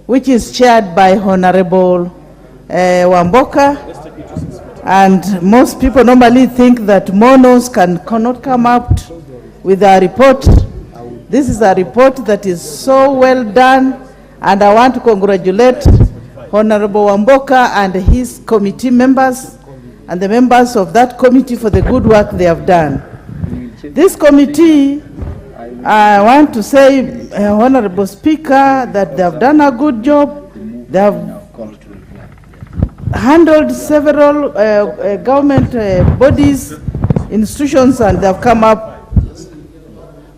which is chaired by Honorable Wamboka. And most people normally think that monos cannot come out with a report. This is a report that is so well done, and I want to congratulate Honorable Wamboka and his committee members and the members of that committee for the good work they have done. This committee, I want to say, Honorable Speaker, that they have done a good job. They have handled several government bodies, institutions, and they have come up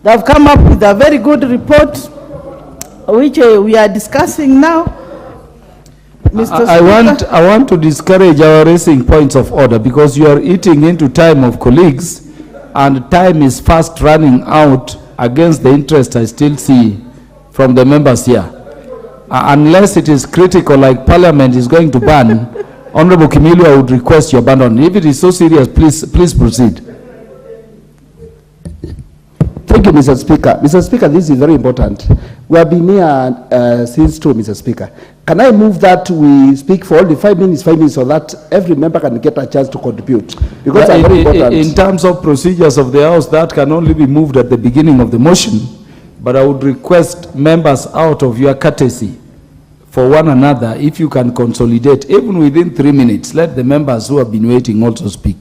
with a very good report, which we are discussing now. Mr. I want to discourage our raising points of order, because you are eating into time of colleagues, and time is fast running out against the interest I still see from the members here. Unless it is critical, like Parliament is going to ban, Honorable Kimilio, I would request you abandon. If it is so serious, please proceed. Thank you, Mr. Speaker. Mr. Speaker, this is very important. We have been here since 2, Mr. Speaker. Can I move that we speak for all the 5 minutes, so that every member can get a chance to contribute? Because it's very important. In terms of procedures of the House, that can only be moved at the beginning of the motion. But I would request members, out of your courtesy for one another, if you can consolidate, even within 3 minutes, let the members who have been waiting also speak.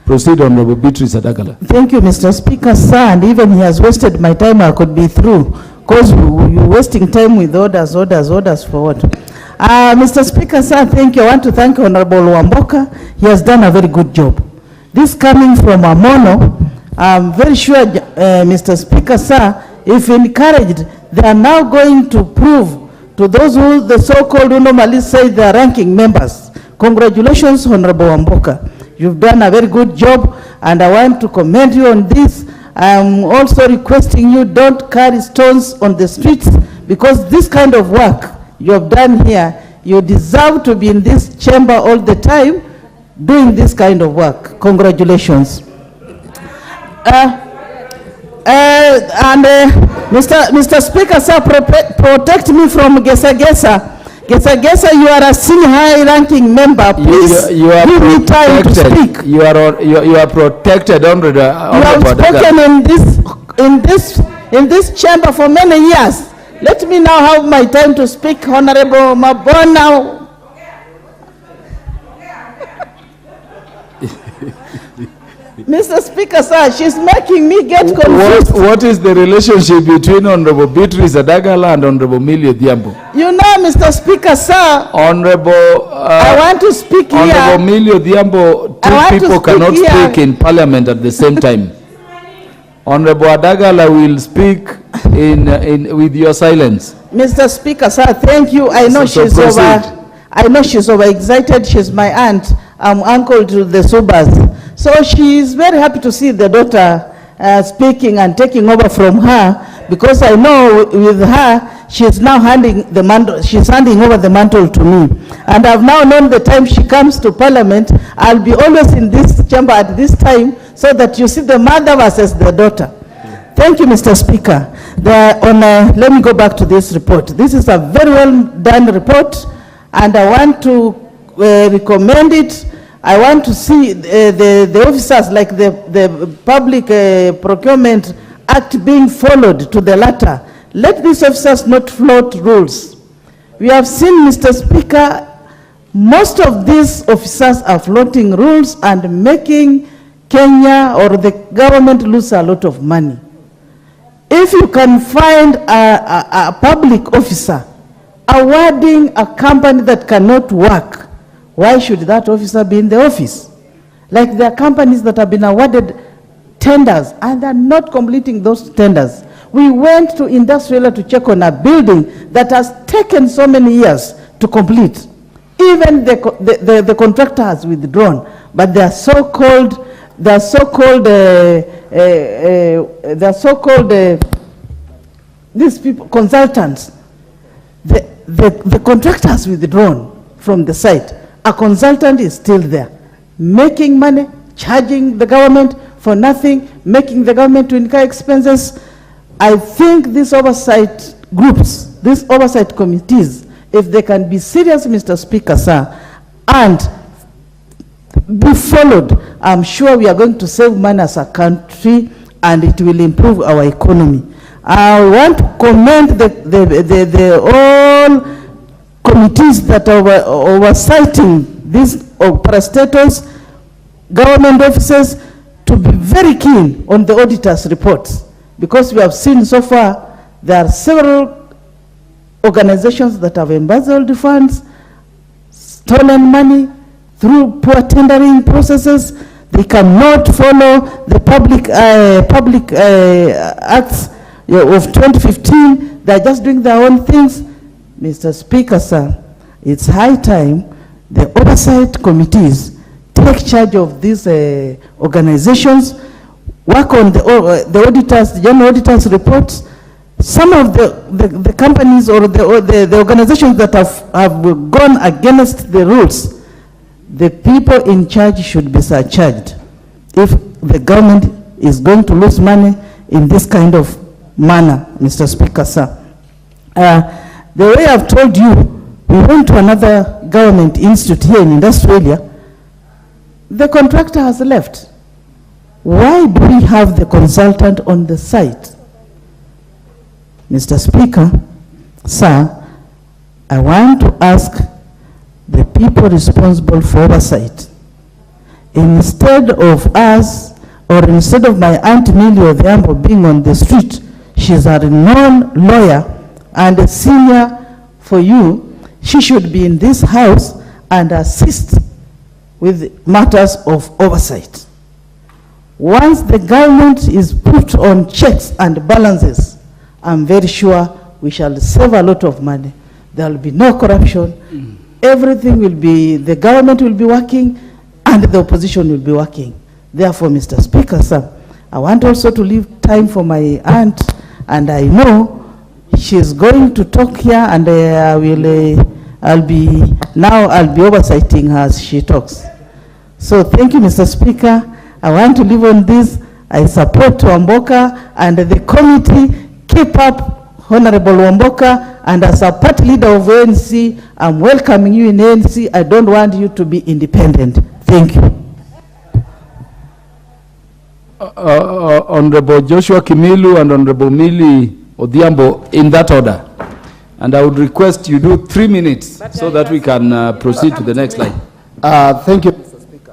Proceed, Honorable Beatrice Adaghala. Thank you, Mr. Speaker, sir, and even he has wasted my time. I could be through, because you're wasting time with orders for what? Mr. Speaker, sir, thank you. I want to thank Honorable Wamboka. He has done a very good job. This coming from Amolo, I'm very sure, Mr. Speaker, sir, if encouraged, they are now going to prove to those who the so-called who normally say they are ranking members. Congratulations, Honorable Wamboka. You've done a very good job, and I want to commend you on this. I'm also requesting you don't carry stones on the streets, because this kind of work you have done here, you deserve to be in this chamber all the time doing this kind of work. Congratulations. Mr. Speaker, sir, protect me from Gesa. You are a senior high-ranking member. Please give me time to speak. You are protected under the. You have spoken in this chamber for many years. Let me now have my time to speak, Honorable Mabona. Mr. Speaker, sir, she's making me get confused. What is the relationship between Honorable Beatrice Adaghala and Honorable Adhiambo? You know, Mr. Speaker, sir. I want to speak here. Honorable Adhiambo, two people cannot speak in Parliament at the same time. Honorable Adaghala will speak with your silence. Mr. Speaker, sir, thank you. I know she's overexcited. She's my aunt. I'm uncle to the Subas. So she is very happy to see the daughter speaking and taking over from her, because I know with her, she's now handing over the mantle to me. And I've now known the time she comes to Parliament, I'll be always in this chamber at this time, so that you see the mother versus the daughter. Thank you, Mr. Speaker. Let me go back to this report. This is a very well done report, and I want to recommend it. I want to see the officers, like the Public Procurement Act, being followed to the latter. Let these officers not float rules. We have seen, Mr. Speaker, most of these officers are floating rules and making Kenya or the government lose a lot of money. If you can find a public officer awarding a company that cannot work, why should that officer be in the office? Like, there are companies that have been awarded tenders and are not completing those tenders. We went to Industrial to check on a building that has taken so many years to complete. Even the contractor has withdrawn, but they are so-called these people, consultants. The contractor has withdrawn from the site. A consultant is still there, making money, charging the government for nothing, making the government to incur expenses. I think these oversight groups, these oversight committees, if they can be serious, Mr. Speaker, sir, and be followed, I'm sure we are going to save money as a country and it will improve our economy. I want to commend the all committees that are oversighting these parastatals, government officers, to be very keen on the auditor's reports, because we have seen so far there are several organizations that have embezzled the funds, stolen money through poor tendering processes. They cannot follow the public acts of 2015. They're just doing their own things. Mr. Speaker, sir, it's high time the oversight committees take charge of these organizations, work on the auditors, the general auditors' reports. Some of the companies or the organizations that have gone against the rules, the people in charge should be surcharged if the government is going to lose money in this kind of manner, Mr. Speaker, sir. The way I've told you, we went to another government institute here in Australia. The contractor has left. Why do we have the consultant on the site? Mr. Speaker, sir, I want to ask the people responsible for oversight, instead of us, or instead of my Aunt Millie Adhiambo being on the street, she's a renowned lawyer and a senior for you, she should be in this house and assist with matters of oversight. Once the government is put on checks and balances, I'm very sure we shall save a lot of money. There will be no corruption. Everything will be, the government will be working and the opposition will be working. Therefore, Mr. Speaker, sir, I want also to leave time for my aunt, and I know she's going to talk here, and I'll be oversighting her as she talks. So thank you, Mr. Speaker. I want to leave on this. I support Wamboka and the committee. Keep up, Honorable Wamboka, and as a party leader of ANC, I'm welcoming you in ANC. I don't want you to be independent. Thank you. Honorable Joshua Kimilu and Honorable Millie Adhiambo, in that order. And I would request you do 3 minutes so that we can proceed to the next slide. Thank you.